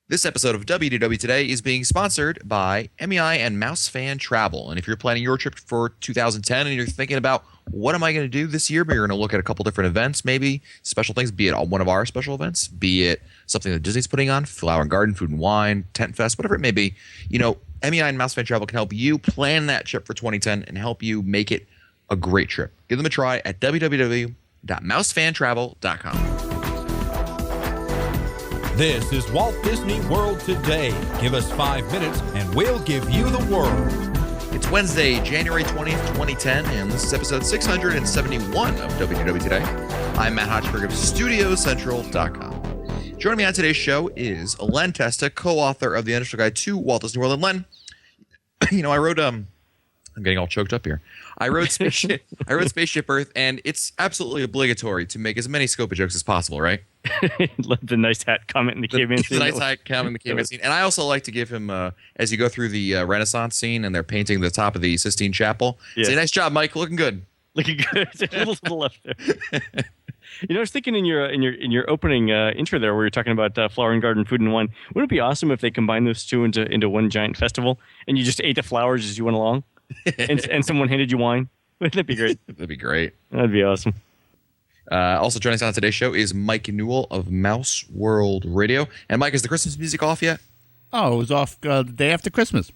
This episode of WDW Today is being sponsored by MEI and Mouse Fan Travel. And if you're planning your trip for 2010 and you're thinking about what am I going to do this year, but you're going to look at a couple different events, maybe special things, be it one of our special events, be it something that Disney's putting on, Flower and Garden, Food and Wine, Tent Fest, whatever it may be, MEI and Mouse Fan Travel can help you plan that trip for 2010 and help you make it a great trip. Give them a try at www.mousefantravel.com. This is Walt Disney World Today. Give us 5 minutes and we'll give you the world. It's Wednesday, January 20th, 2010, and this is episode 671 of WDW Today. I'm Matt Hotchberg of StudioCentral.com. Joining me on today's show is Len Testa, co-author of The Initial Guide to Walt Disney World. And Len, I wrote, I'm getting all choked up here. I wrote Spaceship Earth, and it's absolutely obligatory to make as many Scopa jokes as possible, right? The nice hat comment in the caveman scene. The nice hat comment in the caveman scene. And I also like to give him, as you go through the Renaissance scene and they're painting the top of the Sistine Chapel, say, nice job, Mike, looking good. Looking good. A little to the left there. I was thinking in your opening intro there where you're talking about Flower and Garden, Food and Wine. Wouldn't it be awesome if they combined those two into one giant festival and you just ate the flowers as you went along and someone handed you wine? Wouldn't that be great? That'd be great. That'd be awesome. Also joining us on today's show is Mike Newell of Mouse World Radio. And Mike, is the Christmas music off yet? Oh, it was off the day after Christmas.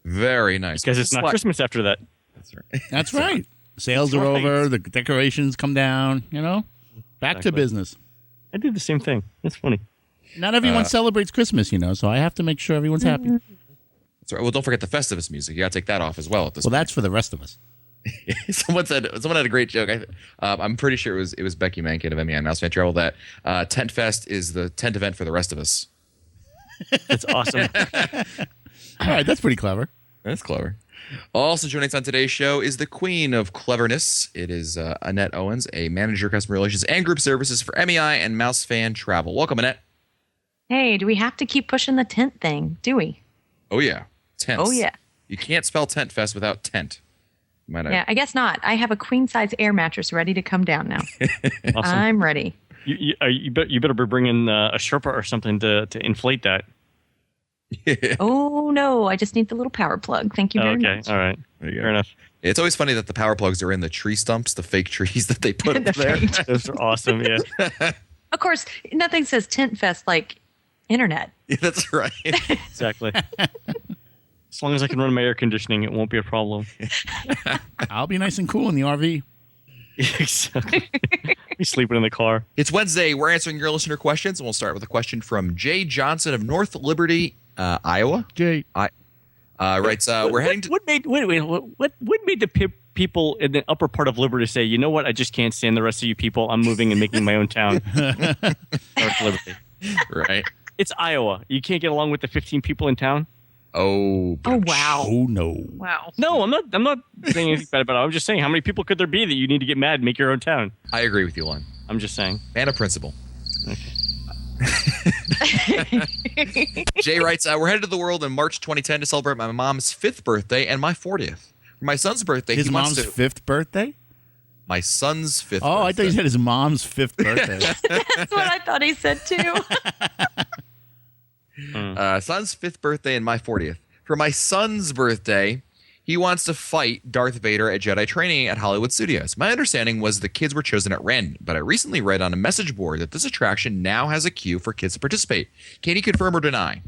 Very nice. Because it's not Christmas after that. That's right. That's right. Sales are over. The decorations come down, Back to business. I did the same thing. That's funny. Not everyone celebrates Christmas, so I have to make sure everyone's happy. That's right. Well, don't forget the Festivus music. You got to take that off as well at this point. That's for the rest of us. Someone had a great joke. I'm pretty sure it was Becky Mankin of MEI and Mouse Fan Travel that Tent Fest is the tent event for the rest of us. That's awesome. All right, that's pretty clever. That's clever. Also joining us on today's show is the queen of cleverness. It is Annette Owens, a manager of customer relations and group services for MEI and Mouse Fan Travel. Welcome, Annette. Hey, do we have to keep pushing the tent thing? Do we? Oh, yeah. Tents. Oh, yeah. You can't spell Tent Fest without tent. Yeah, I guess not. I have a queen-size air mattress ready to come down now. Awesome. I'm ready. You better be bringing a Sherpa or something to inflate that. Oh, no. I just need the little power plug. Thank you very much. Okay, all right. Fair enough. It's always funny that the power plugs are in the tree stumps, the fake trees that they put up there. Those are awesome, yeah. Of course, nothing says Tent Fest like internet. Yeah, that's right. Exactly. As long as I can run my air conditioning, it won't be a problem. I'll be nice and cool in the RV. Exactly. Be sleeping in the car. It's Wednesday. We're answering your listener questions, and we'll start with a question from Jay Johnson of North Liberty, Iowa. Jay. Writes, we're heading to... What made the people in the upper part of Liberty say, you know what, I just can't stand the rest of you people. I'm moving and making my own town. North Liberty. Right. It's Iowa. You can't get along with the 15 people in town? Oh, wow. Oh, no. Wow. No, I'm not saying anything bad about it. I'm just saying how many people could there be that you need to get mad and make your own town? I agree with you, Len. I'm just saying. Man of principle. Okay. Jay writes, we're headed to the world in March 2010 to celebrate my mom's 5th birthday and my 40th. For my son's birthday, His mom's 5th birthday? My son's 5th birthday. Oh, I thought you said his mom's 5th birthday. That's what I thought he said, too. Son's 5th birthday and my 40th. For my son's birthday, he wants to fight Darth Vader at Jedi training at Hollywood Studios. My understanding was the kids were chosen at random, but I recently read on a message board that this attraction now has a queue for kids to participate. Can you confirm or deny?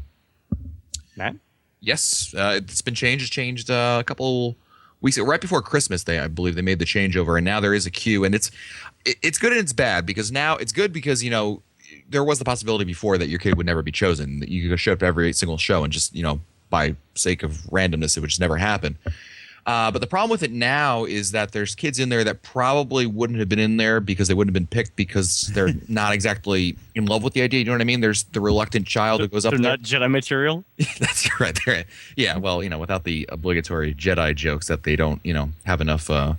Matt? Yes, it's been changed. It's changed a couple weeks right before Christmas. I believe they made the changeover, and now there is a queue, and it's good and it's bad because now it's good because there was the possibility before that your kid would never be chosen, that you could show up to every single show and just by sake of randomness it would just never happen. But the problem with it now is that there's kids in there that probably wouldn't have been in there because they wouldn't have been picked because they're not exactly in love with the idea. You know what I mean? There's the reluctant child who goes up there. They're not Jedi material? That's right. Yeah, well, without the obligatory Jedi jokes that they don't, have enough they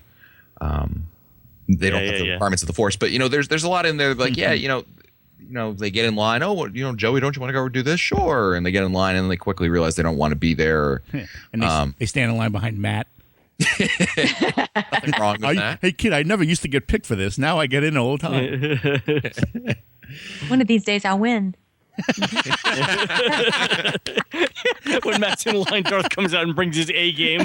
don't have the requirements of the Force. But, there's a lot in there like, they get in line. Oh, Joey, don't you want to go do this? Sure. And they get in line and they quickly realize they don't want to be there. And they stand in line behind Matt. Nothing wrong with that. Hey, kid, I never used to get picked for this. Now I get in all the time. One of these days I'll win. When Matt's in line, Darth comes out and brings his A game.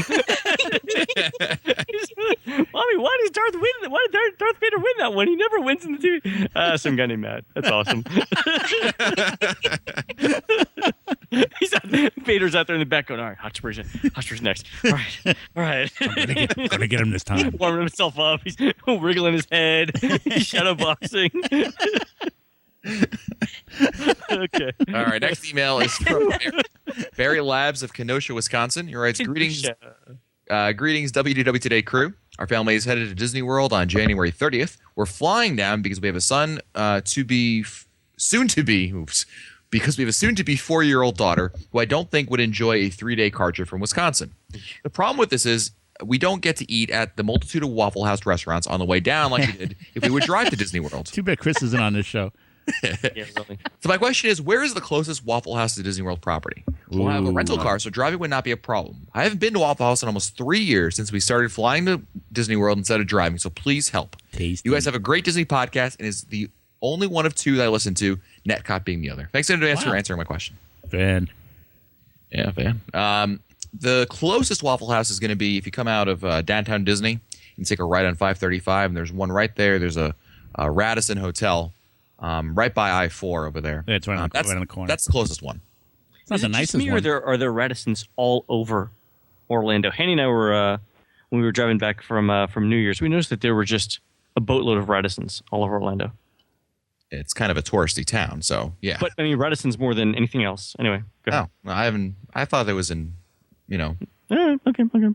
Mommy, why does Darth win? Why did Darth Vader win that one? He never wins in the TV. Some guy named Matt. That's awesome. Vader's out there in the back going, all right, Hot Spurs next. All right. I'm gonna get him this time. Warming himself up. He's wriggling his head. He's shadowboxing. Okay. All right. Next email is from Barry Labs of Kenosha, Wisconsin. He writes, greetings WDW Today crew. Our family is headed to Disney World on January 30th. We're flying down because we have a soon to be 4-year-old daughter who I don't think would enjoy a 3-day car trip from Wisconsin. The problem with this is we don't get to eat at the multitude of Waffle House restaurants on the way down like we did if we would drive to Disney World. Too bad Chris isn't on this show. Yeah, really. So my question is, where is the closest Waffle House to Disney World property? We'll have a rental car, so driving would not be a problem. I haven't been to Waffle House in almost 3 years since we started flying to Disney World instead of driving, so please help. Tasty. You guys have a great Disney podcast, and is the only one of 2 that I listen to, Netcop being the other. Thanks in advance for answering my question. Fan. Yeah, fan. The closest Waffle House is going to be if you come out of downtown Disney and take a right on 535, and there's one right there. There's a Radisson Hotel right by I-4 over there. Yeah, it's right on the corner. That's the closest one. It's not the nicest me, one. or are there Radissons all over Orlando? Hanny and I were when we were driving back from New Year's. We noticed that there were just a boatload of Radissons all over Orlando. It's kind of a touristy town, so yeah. But I mean, Radisson's more than anything else. Anyway, go ahead. No, I haven't. I thought there was okay,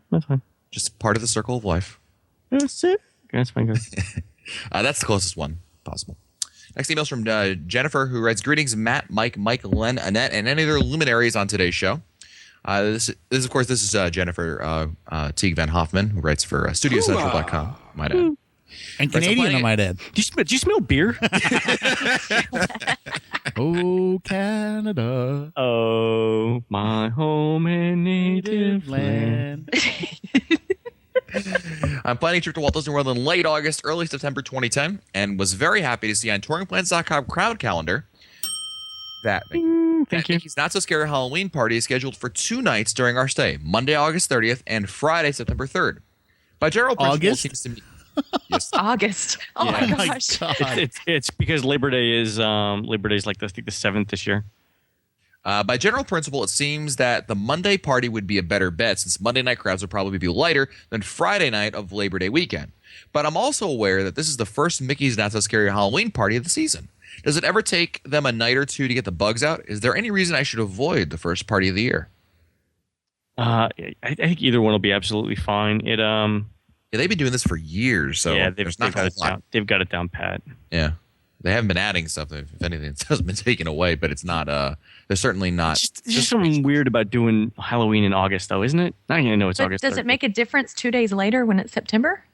that's fine. just part of the circle of life. That's it. Okay, that's fine, guys. That's the closest one possible. Next email's from Jennifer, who writes, greetings, Matt, Mike, Len, Annette, and any other luminaries on today's show. This is Jennifer Teague Van Hoffman, who writes for StudioCentral.com, might add. And Canadian, I might add. Do you smell beer? Oh, Canada. Oh, my home and native land. I'm planning a trip to Walt Disney World in late August, early September 2010, and was very happy to see on touringplans.com crowd calendar that Mickey's Not So Scary Halloween party is scheduled for 2 nights during our stay, Monday, August 30th, and Friday, September 3rd. By general principle, it seems to me... Yes. August. Oh Yeah. my gosh. It's because Labor Day is like I think the 7th this year. By general principle, it seems that the Monday party would be a better bet since Monday night crowds would probably be lighter than Friday night of Labor Day weekend. But I'm also aware that this is the first Mickey's Not So Scary Halloween party of the season. Does it ever take them a night or two to get the bugs out? Is there any reason I should avoid the first party of the year? I think either one will be absolutely fine. Yeah, they've been doing this for years, so yeah, there's not a lot. They've got it down pat. Yeah. They haven't been adding stuff. If anything, it hasn't been taken away, but it's not. They're certainly not. There's just something weird about doing Halloween in August, though, isn't it? I know it's But August. does it make a difference 2 days later when it's September?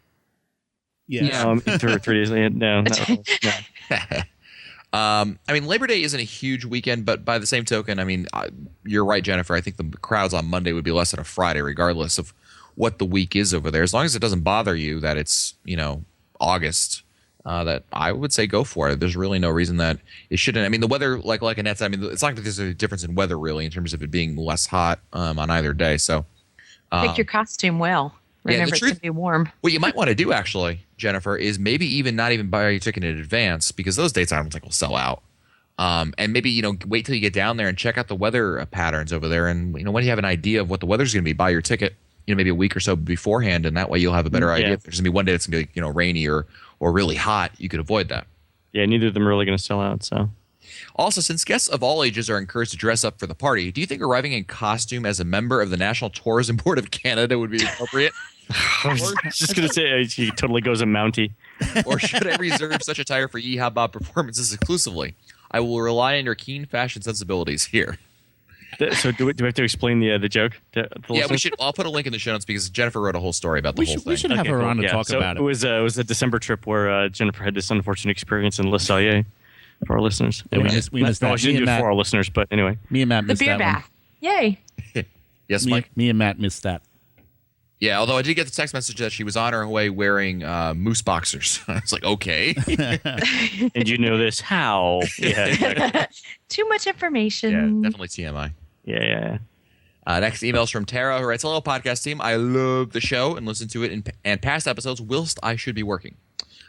Yeah. 3 days later. No. I mean, Labor Day isn't a huge weekend, but by the same token, I mean, you're right, Jennifer. I think the crowds on Monday would be less than a Friday, regardless of what the week is over there. As long as it doesn't bother you that it's, August, that I would say go for it. There's really no reason that it shouldn't. I mean, the weather, like Annette said, I mean, it's not like there's a difference in weather really in terms of it being less hot on either day. So Pick your costume well. Remember, it's going to be warm. What you might want to do, actually, Jennifer, is maybe not even buy your ticket in advance because those dates I don't think will sell out. And maybe, wait till you get down there and check out the weather patterns over there. And, when you have an idea of what the weather's going to be, buy your ticket, maybe a week or so beforehand. And that way you'll have a better idea. If there's going to be one day that's going to be, rainy or really hot, you could avoid that. Yeah, neither of them are really going to sell out, so. Also, since guests of all ages are encouraged to dress up for the party, do you think arriving in costume as a member of the National Tourism Board of Canada would be appropriate? I was just going to say he totally goes a Mountie. Or should I reserve such attire for Yeehaw Bob performances exclusively? I will rely on your keen fashion sensibilities here. So do we have to explain the joke? We should. I'll put a link in the show notes because Jennifer wrote a whole story about the whole thing. We should have her on to talk about it. It was a December trip where Jennifer had this unfortunate experience in Le Cellier for our listeners. Anyway, we missed that. She didn't do it for our listeners, but anyway. Me and Matt missed the beer that bath. Yay. Yes, Mike? Me and Matt missed that. Yeah, although I did get the text message that she was on her way wearing moose boxers. I was like, okay. And you know this? How? Yeah, exactly. Too much Yeah, information. definitely TMI. yeah. Next email's from Tara, who writes, "Hello, podcast team. I love the show and listen to it and past episodes whilst I should be working.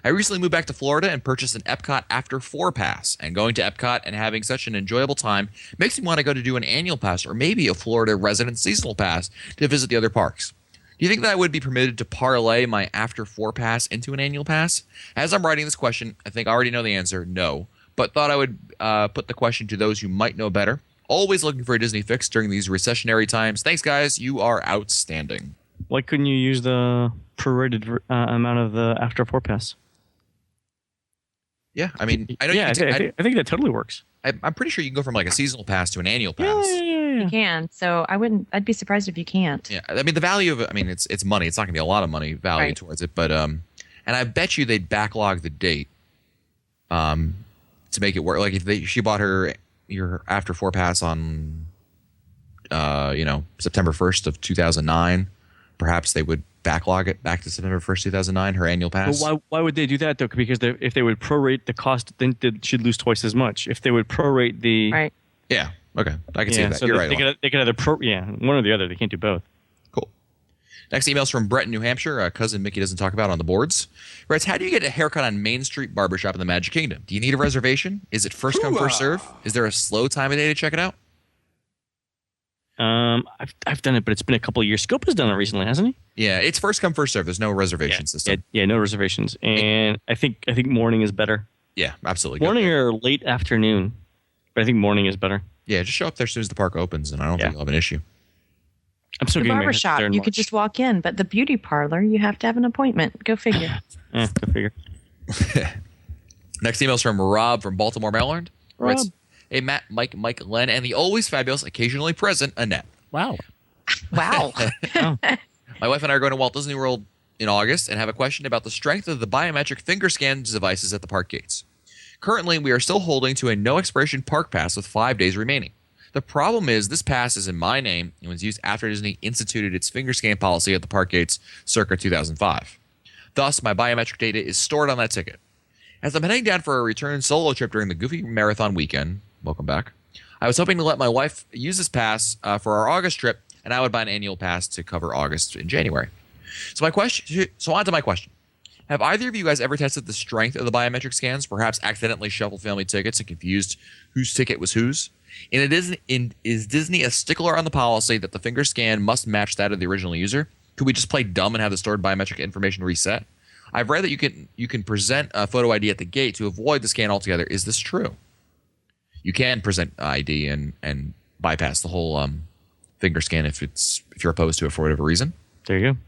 I recently moved back to Florida and purchased an Epcot After 4 pass. And going to Epcot and having such an enjoyable time makes me want to go to do an annual pass or maybe a Florida resident seasonal pass to visit the other parks. Do you think that I would be permitted to parlay my After 4 pass into an annual pass? As I'm writing this question, I think I already know the answer, no. But thought I would put the question to those who might know better. Always looking for a Disney fix during these recessionary times. Thanks, guys. You are outstanding." Why couldn't you use the prorated amount of the After 4 pass? Yeah, I mean, I know Yeah, you can I think that totally works. I'm pretty sure you can go from like a seasonal pass to an annual pass. Yeah. You can. So I'd be surprised if you can't. Yeah, I mean the value of it. I mean it's money. It's not going to be a lot of money value Right. towards it, but and I bet you they'd backlog the date, to make it work. Like if she bought your After 4 pass on, September 1st of 2009, perhaps they would backlog it back to September 1st, 2009. Her annual pass. But why would they do that though? Because if they would prorate the cost, then she'd lose twice as much. If they would prorate the Right. Yeah. Okay. I can see that. so You're they right. could either one or the other. They can't do both. Cool. Next email's from Brett in New Hampshire. Cousin Mickey doesn't talk about on the boards. Writes, "How do you get a haircut on Main Street Barbershop in the Magic Kingdom? Do you need a reservation? Is it first come, first serve? Is there a slow time of day to check it out?" I've done it, but it's been a couple of years. Scope has done it recently, hasn't he? Yeah, it's first come, first serve. There's no reservation system. Yeah, no reservations. And I think morning is better. Yeah, absolutely. Morning or late afternoon, but I think morning is better. Yeah, just show up there as soon as the park opens, and I don't think you'll have an issue. I'm still The getting my hair barbershop, there in you March. could just walk in, but the beauty parlor, you have to have an appointment. Go figure. Go figure. Next email's from Rob from Baltimore, Maryland. Rob. Writes, "Hey, Matt, Mike, Len, and the always fabulous, occasionally present Annette. Wow. Wow. My wife and I are going to Walt Disney World in August and have a question about the strength of the biometric finger scan devices at the park gates. Currently, we are still holding to a no expiration park pass with 5 days remaining. The problem is this pass is in my name and was used after Disney instituted its finger scan policy at the park gates circa 2005. Thus, my biometric data is stored on that ticket. As I'm heading down for a return solo trip during the Goofy Marathon weekend, welcome back, I was hoping to let my wife use this pass for our August trip, and I would buy an annual pass to cover August in January. So on to my question. Have either of you guys ever tested the strength of the biometric scans, perhaps accidentally shuffled family tickets and confused whose ticket was whose? And is Disney a stickler on the policy that the finger scan must match that of the original user? Could we just play dumb and have the stored biometric information reset? I've read that you can present a photo ID at the gate to avoid the scan altogether. Is this true? You can present ID and bypass the whole finger scan if you're opposed to it for whatever reason. There you go.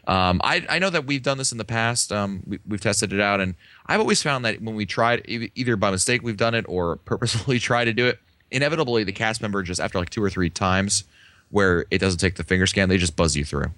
I know that we've done this in the past. We've tested it out, and I've always found that when we tried, either by mistake we've done it or purposefully try to do it, inevitably the cast member just after like 2 or 3 times where it doesn't take the finger scan, they just buzz you through.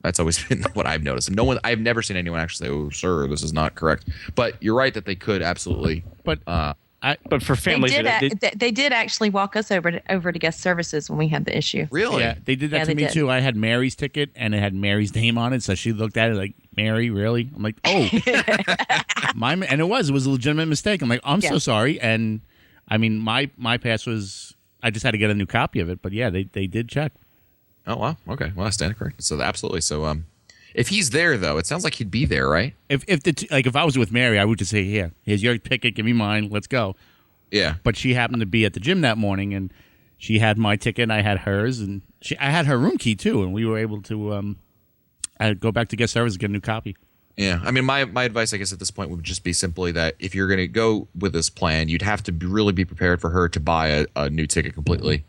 That's always been what I've noticed. And I've never seen anyone actually say, "Oh, sir, this is not correct." But you're right that they could absolutely. But But for families, They did actually walk us over to guest services when we had the issue. Really? yeah, they did that Yeah, to they me did. too. I had Mary's ticket and it had Mary's name on it, so she looked at it like, "Mary, really?" I'm like, "Oh, and it was a legitimate mistake." I'm like, "I'm so Yeah. sorry." And I mean, my pass was, I just had to get a new copy of it. But yeah, they did check. Oh wow. Okay. Well, I stand corrected. So absolutely. So if he's there though, it sounds like he'd be there, right? If if I was with Mary, I would just say, here's your ticket, give me mine, let's go." Yeah. But she happened to be at the gym that morning, and she had my ticket, and I had hers, and I had her room key too, and we were able to go back to guest service and get a new copy. Yeah, I mean, my advice, I guess, at this point would just be simply that if you're going to go with this plan, you'd have to really be prepared for her to buy a new ticket completely,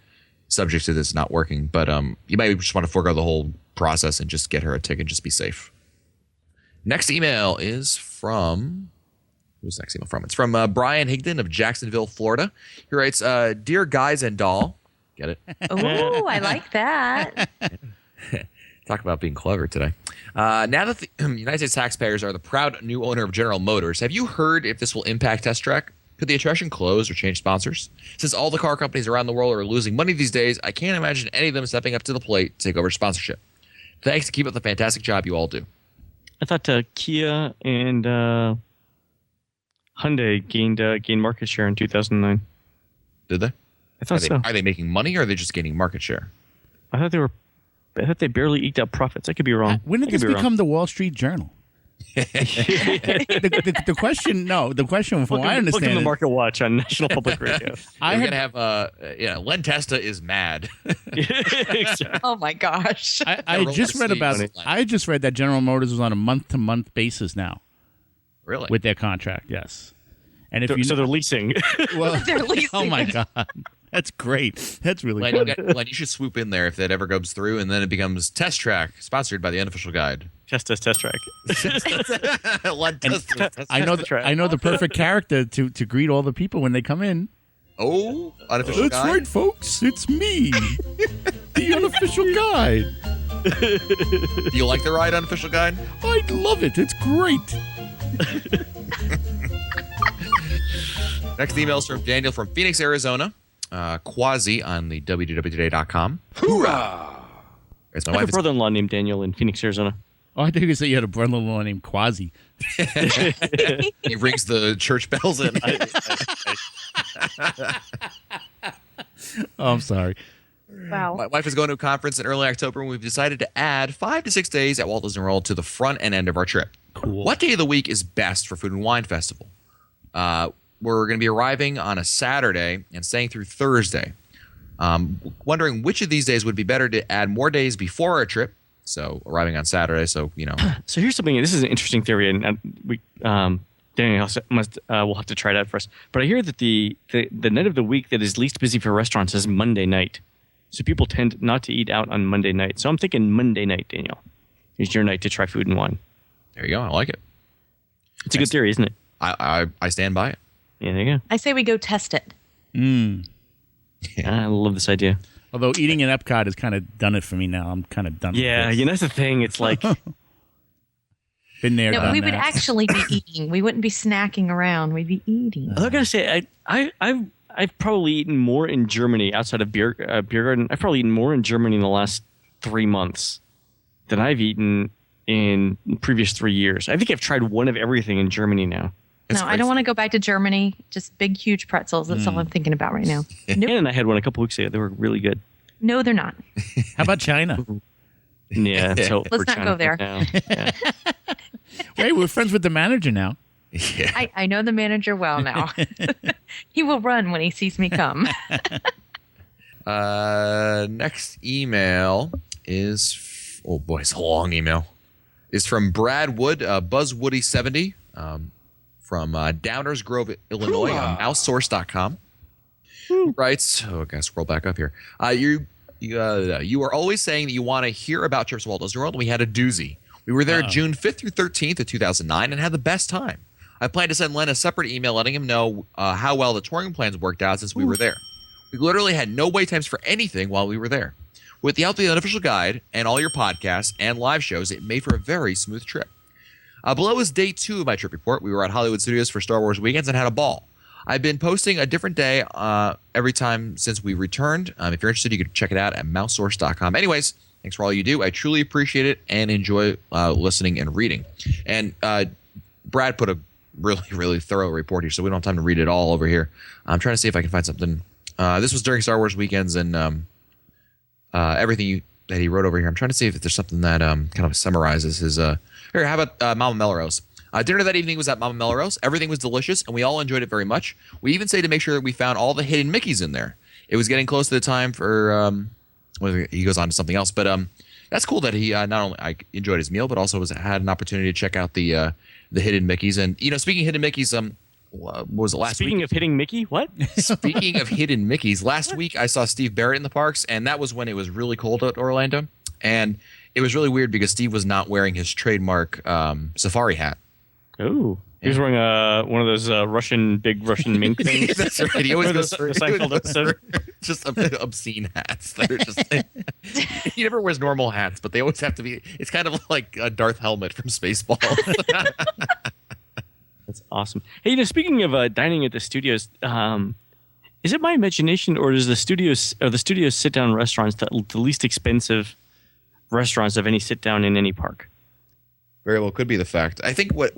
subject to this not working. But you might just want to forego the whole process and just get her a ticket, just be safe. Next email is from... Who's the next email from? It's from Brian Higdon of Jacksonville, Florida. He writes, "Dear guys and doll," get it? Oh, I like that. Talk about being clever today. Now that the United States taxpayers are the proud new owner of General Motors, have you heard if this will impact Test Track? Could the attraction close or change sponsors? Since all the car companies around the world are losing money these days, I can't imagine any of them stepping up to the plate to take over sponsorship. Thanks. Keep up the fantastic job you all do. I thought Kia and Hyundai gained market share in 2009. Did they? I thought so. Are they making money, or are they just gaining market share? I thought they barely eked out profits. I could be wrong. When did this become the Wall Street Journal? the question, from what I understand, look in the Market Watch on National Public Radio. We're gonna have Len Testa is mad. Oh my gosh. I just read that General Motors was on a month-to-month basis now. Really? With their contract, yes. And if so they're leasing. Well, They're leasing. oh my God, that's great. That's really Len, funny. Len, you should swoop in there if that ever goes through, and then it becomes Test Track, sponsored by the Unofficial Guide. Test track. Len Testa. I know the perfect character to greet all the people when they come in. Oh, Unofficial That's Guide. right, folks. It's me, the Unofficial Guide. Do you like the ride, Unofficial Guide? I love it. It's great. Next email is from Daniel from Phoenix, Arizona. Quasi on the www.today.com. Hoorah! There's my I have wife. a brother-in-law named Daniel in Phoenix, Arizona. Oh, I think you said you had a brother-in-law named Quasi. He rings the church bells in. Oh, I'm sorry. Wow. My wife is going to a conference in early October, and we've decided to add 5 to 6 days at Walt Disney World to the front and end of our trip. Cool. What day of the week is best for Food and Wine Festival? We're going to be arriving on a Saturday and staying through Thursday. Wondering which of these days would be better to add more days before our trip. So arriving on Saturday, so you know. So here's something. This is an interesting theory, and we Daniel will have to try it out for us. But I hear that the night of the week that is least busy for restaurants is Monday night. So people tend not to eat out on Monday night. So I'm thinking Monday night, Daniel, is your night to try Food and Wine. There you go. I like it. It's a good theory, isn't it? I stand by it. Yeah, there you go. I say we go test it. I love this idea. Although eating in Epcot has kind of done it for me now. I'm kind of done Yeah, with this. that's the thing. It's like Been there, No, done we that. would actually be eating. We wouldn't be snacking around. We'd be eating. I gotta say, I've probably eaten more in Germany outside of beer garden. I've probably eaten more in Germany in the last 3 months than I've eaten in the previous 3 years. I think I've tried one of everything in Germany now. No, I don't want to go back to Germany. Just big, huge pretzels. That's all I'm thinking about right now. Ann and I had one a couple weeks ago. They were really good. No, they're not. How about China? Yeah, so Let's not go there. Yeah. Hey, we're friends with the manager now. Yeah. I know the manager well now. He will run when he sees me come. Next email is oh boy, it's a long email. Is from Brad Wood, BuzzWoody70, from Downers Grove, Illinois, on mousesource.com. Who writes, I gotta scroll back up here. You are always saying that you want to hear about trips to Walt Disney World, and we had a doozy. We were there June 5th through 13th of 2009 and had the best time. I plan to send Len a separate email letting him know how well the touring plans worked out since we were there. We literally had no wait times for anything while we were there. With the help of the Unofficial Guide and all your podcasts and live shows, it made for a very smooth trip. Below is day 2 of my trip report. We were at Hollywood Studios for Star Wars Weekends and had a ball. I've been posting a different day every time since we returned. If you're interested, you can check it out at mousesource.com. Anyways, thanks for all you do. I truly appreciate it and enjoy listening and reading. And Brad put a really, really thorough report here, so we don't have time to read it all over here. I'm trying to see if I can find something. This was during Star Wars Weekends and everything that he wrote over here. I'm trying to see if there's something that kind of summarizes his. Here, how about Mama Melrose? Dinner that evening was at Mama Melrose. Everything was delicious, and we all enjoyed it very much. We even say to make sure that we found all the hidden Mickeys in there. It was getting close to the time for. Well, he goes on to something else, but that's cool that he not only enjoyed his meal, but also had an opportunity to check out the hidden Mickeys. And speaking of hidden Mickeys, what was it last week? Speaking of hitting Mickey, what? Speaking of hidden Mickeys, last week I saw Steve Barrett in the parks, and that was when it was really cold at Orlando. And it was really weird because Steve was not wearing his trademark safari hat. Oh, he was wearing one of those big Russian mink things. That's right. He always Remember goes the for Seinfeld episode? just obscene hats. They're just he never wears normal hats, but they always have to be. It's kind of like a Darth helmet from Spaceballs. That's awesome. Hey, speaking of dining at the studios, is it my imagination, or does the studios sit down restaurants the least expensive restaurants of any sit down in any park. Very well could be the fact. I think what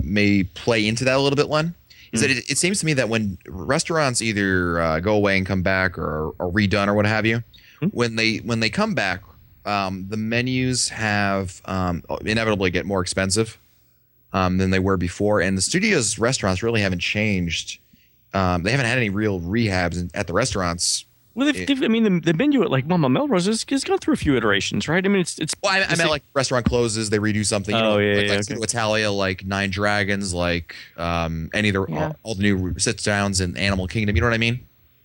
may play into that a little bit, Len, is that it seems to me that when restaurants either go away and come back or are redone or what have you, when they come back, the menus have inevitably get more expensive than they were before, and the studios restaurants really haven't changed. They haven't had any real rehabs at the restaurants. Well, I mean, the menu at like Mama Melrose has gone through a few iterations, right? I mean, it's. Well, I meant like restaurant closes, they redo something. Like Italia, like Nine Dragons, like any of the all the new sit downs in Animal Kingdom. You know what I mean?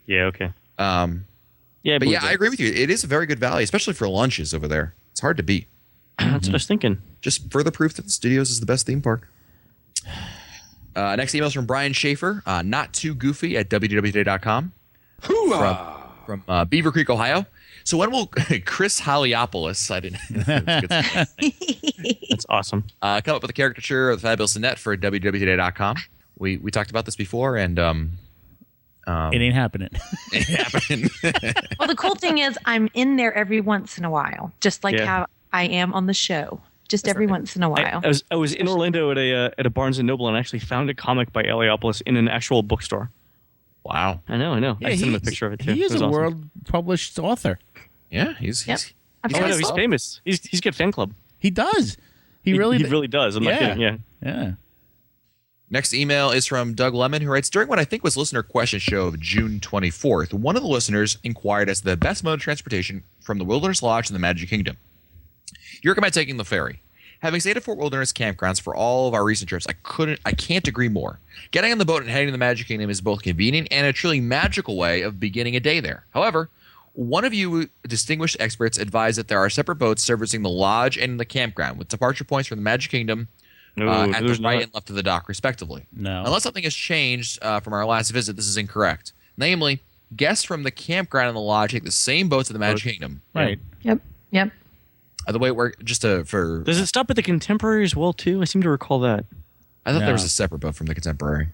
Yeah. Okay. Yeah, but I agree with you. It is a very good value, especially for lunches over there. It's hard to beat. That's what I was thinking. Just further proof that the studios is the best theme park. Next email is from Brian Schaefer, not too goofy at www.com. From Beaver Creek, Ohio. So when will Chris Haliopoulos, I didn't. That's awesome. Come up with a caricature of the Fabulous Annette for www.com. We talked about this before, and it ain't happening. it happened. Well, the cool thing is I'm in there every once in a while, just like how I am on the show. Just every once in a while. I was in Orlando at a Barnes & Noble and actually found a comic by Haliopoulos in an actual bookstore. Wow. I know. Yeah, I sent him a picture of it too. He is It was a awesome. world-published author. Yeah, he's He's famous. He's got a fan club. He does. He really does. I'm not kidding. Yeah. Next email is from Doug Lemon, who writes, during what I think was listener question show of June 24th, one of the listeners inquired as to the best mode of transportation from the Wilderness Lodge to the Magic Kingdom. You recommend taking the ferry. Having stayed at Fort Wilderness campgrounds for all of our recent trips, I can't agree more. Getting on the boat and heading to the Magic Kingdom is both convenient and a truly magical way of beginning a day there. However, one of you distinguished experts advised that there are separate boats servicing the lodge and the campground, with departure points from the Magic Kingdom at the right and left of the dock, respectively. No. Unless something has changed from our last visit, this is incorrect. Namely, guests from the campground and the lodge take the same boats to the Magic Kingdom. Right. Yep. The way it worked, just for... Does it stop at the Contemporary as well, too? I seem to recall that. I thought No. there was a separate boat from the Contemporary.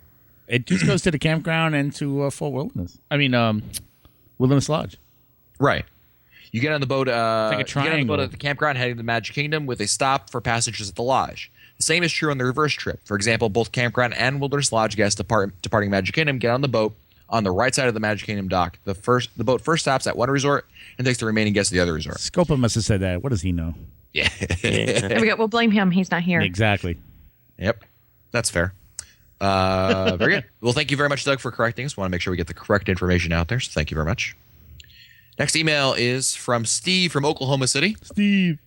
It just goes to the campground and to Fort Wilderness. I mean, Wilderness Lodge. Right. You get on the boat. like a you get on the triangle. boat at the campground heading to the Magic Kingdom with a stop for passengers at the lodge. The same is true on the reverse trip. For example, both campground and Wilderness Lodge guests departing Magic Kingdom get on the boat on the right side of the Magic Kingdom dock. The boat first stops at one resort and takes the remaining guests to the other resort. Scopa must have said that. What does he know? Yeah. There we go. We'll blame him. He's not here. Exactly. Yep. That's fair. Very good. Well, thank you very much, Doug, for correcting us. We want to make sure we get the correct information out there, so thank you very much. Next email is from Steve from Oklahoma City. Steve.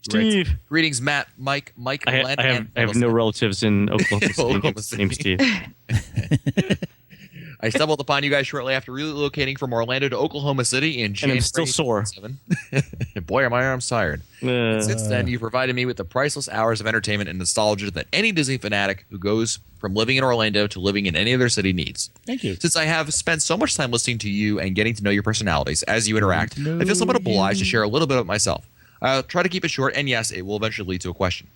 Steve. Greetings, Matt, Mike, Len, I have no relatives in Oklahoma City named Steve. I stumbled upon you guys shortly after relocating from Orlando to Oklahoma City in January. And I'm still sore. 2007. Boy, are my arms tired. Since then, you provided me with the priceless hours of entertainment and nostalgia that any Disney fanatic who goes from living in Orlando to living in any other city needs. Thank you. Since I have spent so much time listening to you and getting to know your personalities as you interact, I feel somewhat obliged to share a little bit of myself. I'll try to keep it short, and yes, it will eventually lead to a question.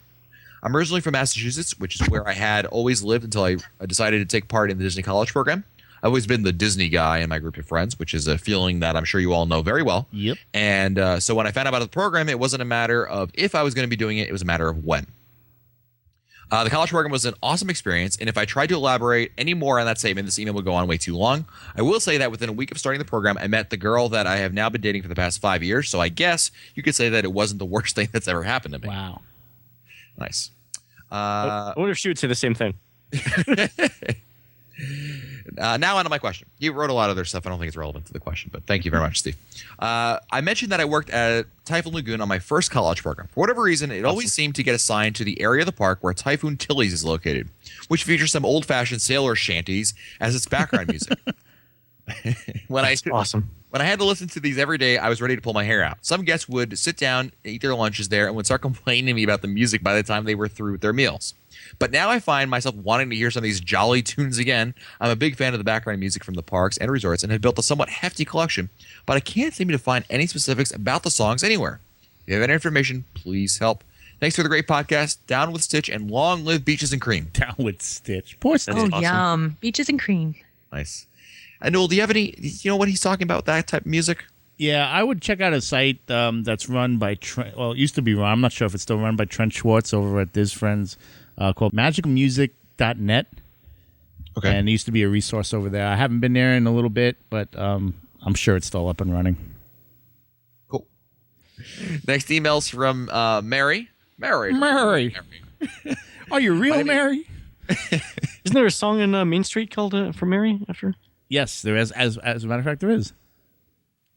I'm originally from Massachusetts, which is where I had always lived until I decided to take part in the Disney College program. I've always been the Disney guy in my group of friends, which is a feeling that I'm sure you all know very well. Yep. And so when I found out about the program, it wasn't a matter of if I was going to be doing it, it was a matter of when. The college program was an awesome experience, and if I tried to elaborate any more on that statement, this email would go on way too long. I will say that within a week of starting the program, I met the girl that I have now been dating for the past 5 years, so I guess you could say that it wasn't the worst thing that's ever happened to me. Wow. Nice. I wonder if she would say the same thing. Now on to my question. You wrote a lot of other stuff. I don't think it's relevant to the question, but thank you very much, Steve. I mentioned that I worked at Typhoon Lagoon on my first college program. For whatever reason, it always seemed to get assigned to the area of the park where Typhoon Tilly's is located, which features some old-fashioned sailor shanties as its background music. Awesome. When I had to listen to these every day, I was ready to pull my hair out. Some guests would sit down, eat their lunches there, and would start complaining to me about the music by the time they were through with their meals. But now I find myself wanting to hear some of these jolly tunes again. I'm a big fan of the background music from the parks and resorts and have built a somewhat hefty collection, but I can't seem to find any specifics about the songs anywhere. If you have any information, please help. Thanks for the great podcast. Down with Stitch, and long live Beaches and Cream. Down with Stitch. Poor Stitch. Oh, awesome. yum. Beaches and cream. Nice. And Noel, do you have any, you know what he's talking about, that type of music? Yeah, I would check out a site that's run by well, it used to be run. I'm not sure if it's still run by Trent Schwartz over at Diz Friends, called magicmusic.net. Okay. And it used to be a resource over there. I haven't been there in a little bit, but I'm sure it's still up and running. Cool. Next email's from Mary. Mary. Are you real, Mary? Isn't there a song in Main Street called For Mary after? Yes, there is. As a matter of fact, there is.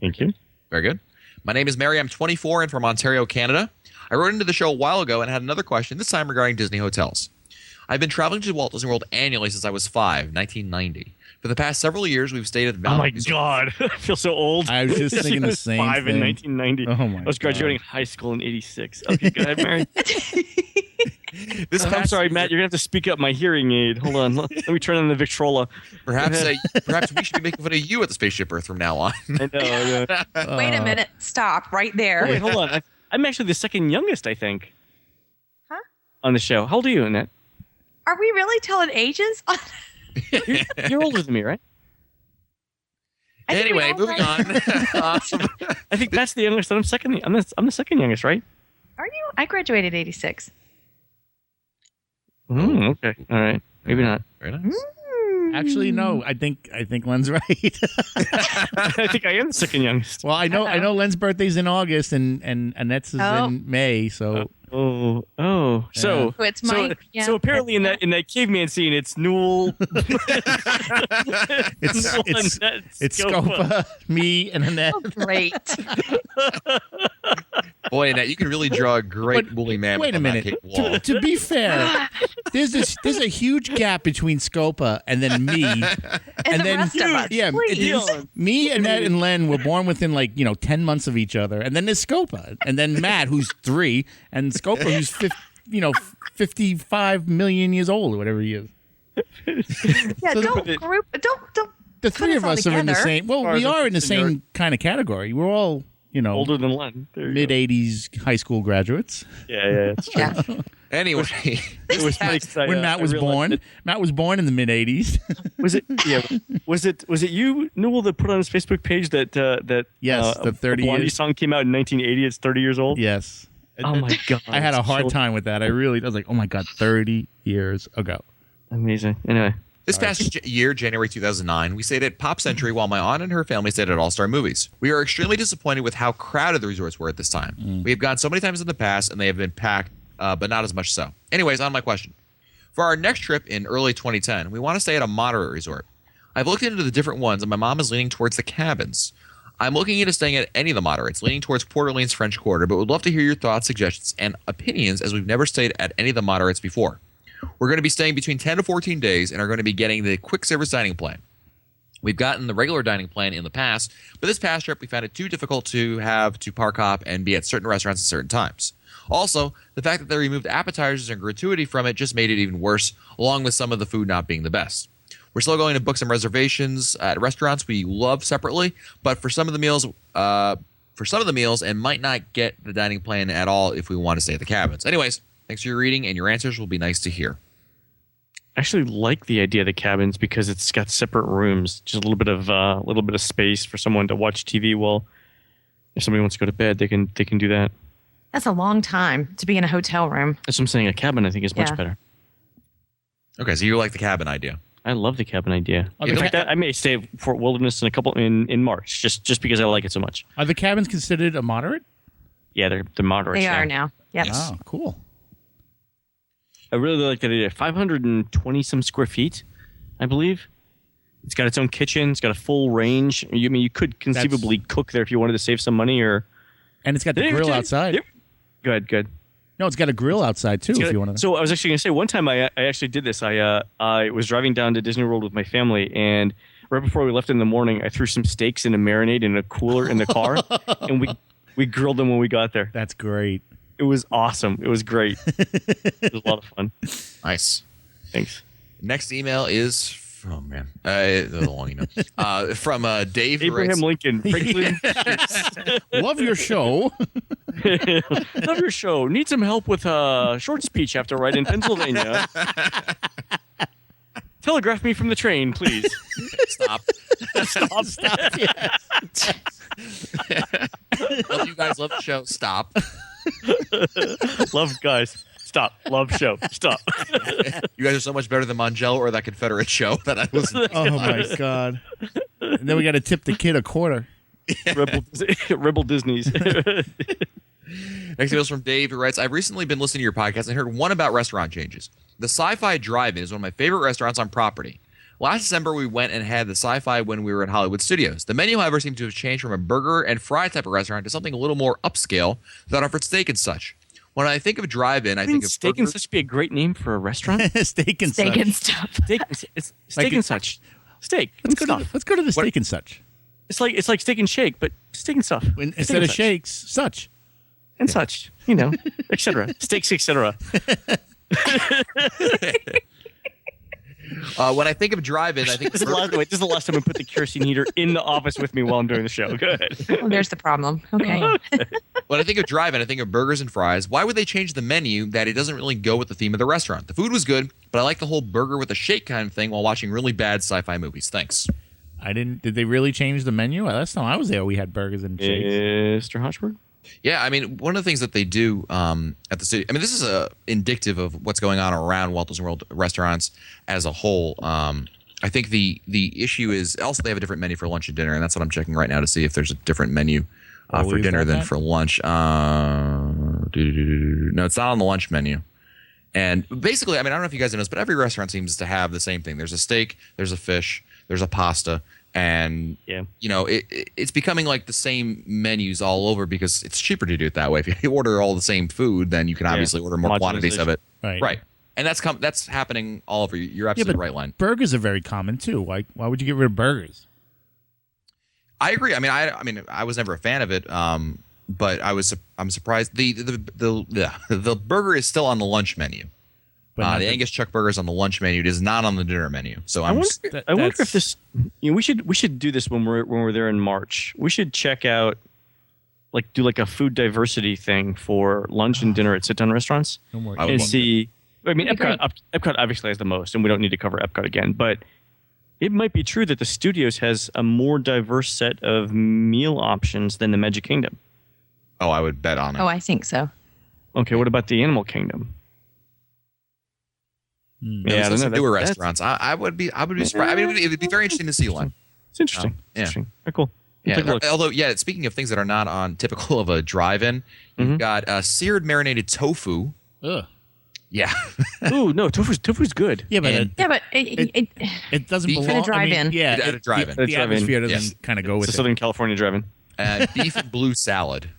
Thank you. Very good. My name is Mary. I'm 24 and from Ontario, Canada. I wrote into the show a while ago and had another question, this time regarding Disney hotels. I've been traveling to Walt Disney World annually since I was 5, 1990. For the past several years, we've stayed at the Oh my God. I feel so old. I was just thinking the same 5 thing. in 1990. Oh my I was graduating high school in 86. Okay, go ahead, Mary. I'm sorry, Matt. You're going to have to speak up my hearing aid. Hold on. Let me turn on the Victrola. Perhaps we should be making fun of you at the Spaceship Earth from now on. I know. Yeah. Wait a minute. Stop right there. Oh, wait, hold on. I'm actually the second youngest, I think. Huh? On the show. How old are you, Annette? Are we really telling ages? You're older than me, right? Anyway, moving on. I think that's the youngest. I'm second. I'm the second youngest, right? Are you? I graduated 86. Okay. All right. Maybe not. Very nice. Actually, no. I think Len's right. I think I am the second youngest. Well, I know Len's birthday's in August and Annette's is in May, so So So it's Mike. So apparently in that caveman scene, it's Newell. it's Scopa, me, and Annette. Oh, great. Boy, Annette, you can really draw a great woolly man. Wait a minute. To be fair, there's a huge gap between Scopa and then me, and the then rest of us. yeah, Please. me, Annette, and Len were born within 10 months of each other, and then there's Scopa, and then Matt, who's 3, and Scopa, who's 55 million years old or whatever he is. Yeah, So don't. The three of all us are in the together. same. Well, we are in the same kind of category. We're all Older than Len. mid 80s high school graduates. Yeah, it's true. Yeah. Anyway, It was funny 'cause When Matt was born, Matt was born in the mid 80s. Was it? Yeah. Was it you, Newell, that put on his Facebook page that Yes, the 30 a Blondie years. song came out in 1980? It's 30 years old. Yes. Oh my God. I had a hard So time with that. I was like, oh my God, 30 years ago. amazing. Anyway. this past year, January 2009, we stayed at Pop Century while my aunt and her family stayed at All Star Movies. We are extremely disappointed with how crowded the resorts were at this time. We have gone so many times in the past, and they have been packed, but not as much so. Anyways, on my question. For our next trip in early 2010, we want to stay at a moderate resort. I've looked into the different ones, and my mom is leaning towards the cabins. I'm looking into staying at any of the moderates, leaning towards Port Orleans French Quarter, but would love to hear your thoughts, suggestions, and opinions as we've never stayed at any of the moderates before. We're going to be staying between 10 to 14 days and are going to be getting the quick service dining plan. We've gotten the regular dining plan in the past, but this past trip we found it too difficult to have to park hop and be at certain restaurants at certain times. Also, the fact that they removed appetizers and gratuity from it just made it even worse, along with some of the food not being the best. We're still going to book some reservations at restaurants we love separately, but for some of the meals, and might not get the dining plan at all if we want to stay at the cabins. Anyways, thanks for your reading, and your answers will be nice to hear. I actually like the idea of the cabins because it's got separate rooms, just a little bit of space for someone to watch TV while if somebody wants to go to bed, they can do that. That's a long time to be in a hotel room. That's what I'm saying. A cabin, I think, is much better. Okay, so you like the cabin idea. I love the cabin idea. Oh, In the fact, I may stay at Fort Wilderness in March, just because I like it so much. Are the cabins considered a moderate? Yeah, they're moderate. They are now. Yep. Yes. Oh, cool. I really like that idea. 520 some square feet, I believe. It's got its own kitchen. It's got a full range. You could conceivably cook there if you wanted to save some money, or And it's got the grill outside. Go ahead, good. No, it's got a grill outside too. If you want to. So I was actually going to say, one time I actually did this. I was driving down to Disney World with my family, and right before we left in the morning, I threw some steaks in a marinade in a cooler in the car, and we grilled them when we got there. That's great. It was awesome. It was great. It was a lot of fun. Nice. Thanks. Next email is from a long email from Dave. who Abraham writes, Lincoln. Franklin. Love your show. Love your show. Need some help with a short speech after ride in Pennsylvania. Telegraph me from the train, please. Stop. Stop. Yes. Love you guys. Love the show. Stop. Love guys. Stop. Love show. Stop. You guys are so much better than Mongello or that Confederate show that I was. Oh my god! And then we got to tip the kid a quarter. Rebel Disney's. Next email is from Dave, who writes, I've recently been listening to your podcast and heard one about restaurant changes. The Sci-Fi Drive-In is one of my favorite restaurants on property. Last December, we went and had the Sci-Fi when we were in Hollywood Studios. The menu, however, seemed to have changed from a burger and fry type of restaurant to something a little more upscale that offered steak and such. When I think of drive-in, I think of steak and such be a great name for a restaurant. Steak and Steak such. and stuff. Steak and such. Steak. Let's and go, to, stuff. let's go to the steak and such. It's like steak and shake, but steak and stuff. Instead of shakes, such. And such, etc. Steaks, etc. When I think of drive-in, I think This is the last time I put the kerosene heater in the office with me while I'm doing the show. Go ahead. Oh, there's the problem. Okay. when I think of drive-in, I think of burgers and fries. Why would they change the menu that it doesn't really go with the theme of the restaurant? The food was good, but I like the whole burger with a shake kind of thing while watching really bad sci-fi movies. Thanks. Did they really change the menu? Last time I was there, we had burgers and shakes. Mr. Hochberg? Yeah, I mean, one of the things that they do at the city, I mean, this is indicative of what's going on around Walt Disney World restaurants as a whole. I think the issue is also they have a different menu for lunch and dinner, and that's what I'm checking right now to see if there's a different menu for dinner than for lunch. No, it's not on the lunch menu. And basically, I mean, I don't know if you guys know this, but every restaurant seems to have the same thing. There's a steak, there's a fish, there's a pasta. And, it's becoming like the same menus all over because it's cheaper to do it that way. If you order all the same food, then you can obviously order more quantities of it. Right. And that's happening all over. You're absolutely right, Len. Burgers are very common, too. Why would you get rid of burgers? I agree. I mean, I was never a fan of it, but I'm surprised. The burger is still on the lunch menu. But the Angus Chuck burger is on the lunch menu. It is not on the dinner menu. So I wonder if this. We should do this when we're there in March. We should check out, do a food diversity thing for lunch and dinner at sit-down restaurants, and see. I mean, Epcot obviously has the most, and we don't need to cover Epcot again. But it might be true that the Studios has a more diverse set of meal options than the Magic Kingdom. Oh, I would bet on it. Oh, I think so. Okay, what about the Animal Kingdom? Yeah, those newer restaurants. I would be surprised. I mean, it would be very interesting to see one. It's interesting. Interesting. Very cool. Yeah. Although, speaking of things that are not on typical of a drive-in, you've got seared marinated tofu. Ugh. Yeah. Ooh, no, tofu's good. Yeah, but it doesn't beef belong. at a drive-in. At a drive-in. The atmosphere doesn't kind of go with it's a Southern California drive-in. Beef and blue salad.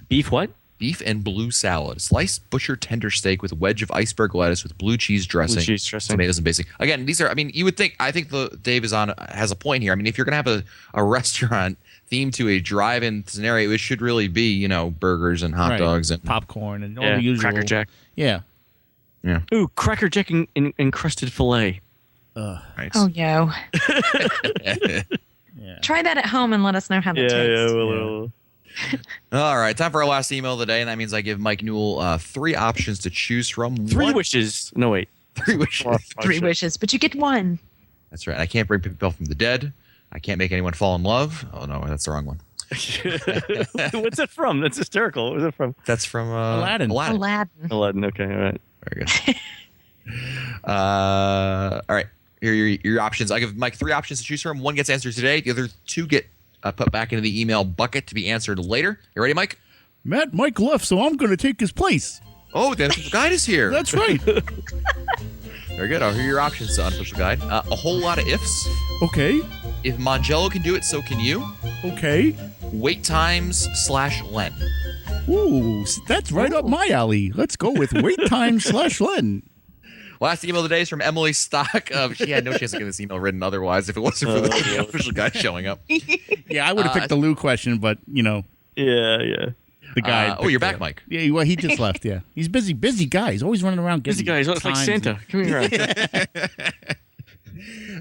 Beef what? Beef and blue salad. Sliced butcher tender steak with a wedge of iceberg lettuce with blue cheese dressing. Tomatoes and basic. Again, these are, I mean, you would think, I think Dave has a point here. I mean, if you're going to have a restaurant themed to a drive-in scenario, it should really be, burgers and hot dogs and popcorn and all the usual. Cracker Jack. Yeah. Yeah. Ooh, Cracker Jack and encrusted filet. Nice. Oh, yo. Yeah. Try that at home and let us know how that tastes. Well. All right, time for our last email of the day, and that means I give Mike Newell 3 options to choose from. Three wishes. No, wait. 3 wishes. 3 wishes, but you get one. That's right. I can't bring people from the dead. I can't make anyone fall in love. Oh, no, that's the wrong one. What's it from? That's hysterical. What was it from? That's from Aladdin. Aladdin. Okay, all right. Very good. All right. Here are your options. I give Mike 3 options to choose from. 1 gets answered today. The other 2 get put back into the email bucket to be answered later. You ready, Mike? Mike left, so I'm going to take his place. Oh, the Unofficial Guide is here. That's right. Very good. I'll hear your options, Unofficial Guide. A whole lot of ifs. Okay. If Mongello can do it, so can you. Okay. Wait times / Len. Ooh, that's right up my alley. Let's go with wait time / Len. Last email of the day is from Emily Stock. She had no chance of getting this email written otherwise if it wasn't for the Unofficial Guide showing up. Yeah, I would have picked the Lou question, but, Yeah. the guy. You're back, Mike. Yeah, well, he just left, yeah. He's busy guy. He's always running around getting Busy guy. It's like Santa. Come here.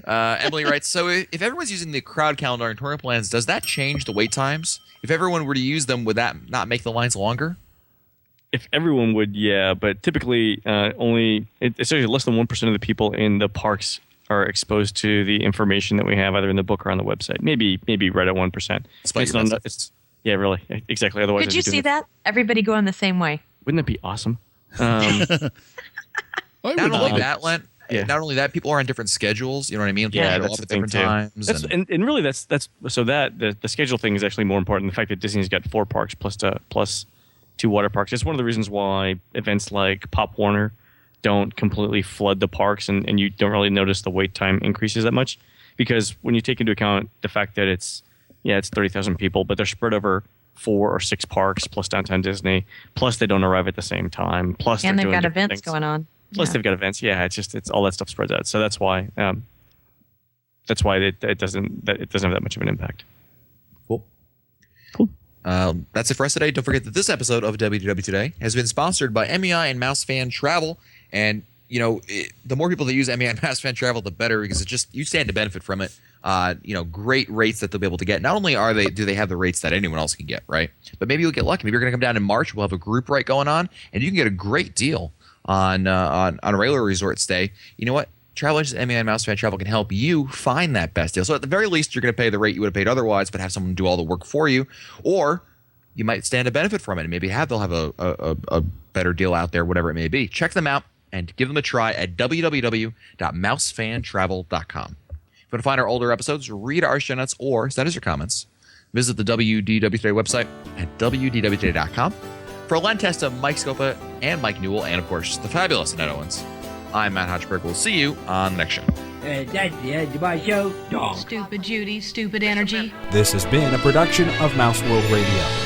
Emily writes, so if everyone's using the crowd calendar and touring plans, does that change the wait times? If everyone were to use them, would that not make the lines longer? If everyone would, yeah, but typically it's actually less than 1% of the people in the parks are exposed to the information that we have either in the book or on the website. Maybe right at 1%. Yeah, really, exactly. Otherwise, Did you see that? Everybody going the same way. Wouldn't that be awesome? Not only that, Len. Yeah. Not only that, people are on different schedules. You know what I mean? People show up at different times. And really, that's so that the schedule thing is actually more important. The fact that Disney's got 4 parks plus 2 water parks. It's one of the reasons why events like Pop Warner don't completely flood the parks, and you don't really notice the wait time increases that much, because when you take into account the fact that it's 30,000 people, but they're spread over 4 or 6 parks plus Downtown Disney, plus they don't arrive at the same time, plus and they've got events going on. Plus they've got events. Yeah, it's all that stuff spreads out. So that's why it doesn't have that much of an impact. Cool. That's it for us today. Don't forget that this episode of WDW Today has been sponsored by MEI and Mouse Fan Travel. And the more people that use MEI and Mouse Fan Travel, the better, because you stand to benefit from it. Great rates that they'll be able to get. Not only do they have the rates that anyone else can get, right? But maybe you'll get lucky. Maybe you're going to come down in March. We'll have a group rate going on, and you can get a great deal on a regular resort stay. You know what? Travel Agents MEI and Mouse Fan Travel can help you find that best deal. So at the very least, you're going to pay the rate you would have paid otherwise, but have someone do all the work for you, or you might stand to benefit from it, and maybe they'll have a better deal out there, whatever it may be. Check them out and give them a try at www.mousefantravel.com. If you want to find our older episodes, read our show notes, or send us your comments, visit the WDW Today website at wdwtoday.com. For Len Testa, Mike Scopa, and Mike Newell, and of course the fabulous Annette Owens, I'm Matt Hodgeberg. We'll see you on the next show. That's the end of my show. Dog. Stupid Judy, stupid energy. This has been a production of Mouse World Radio.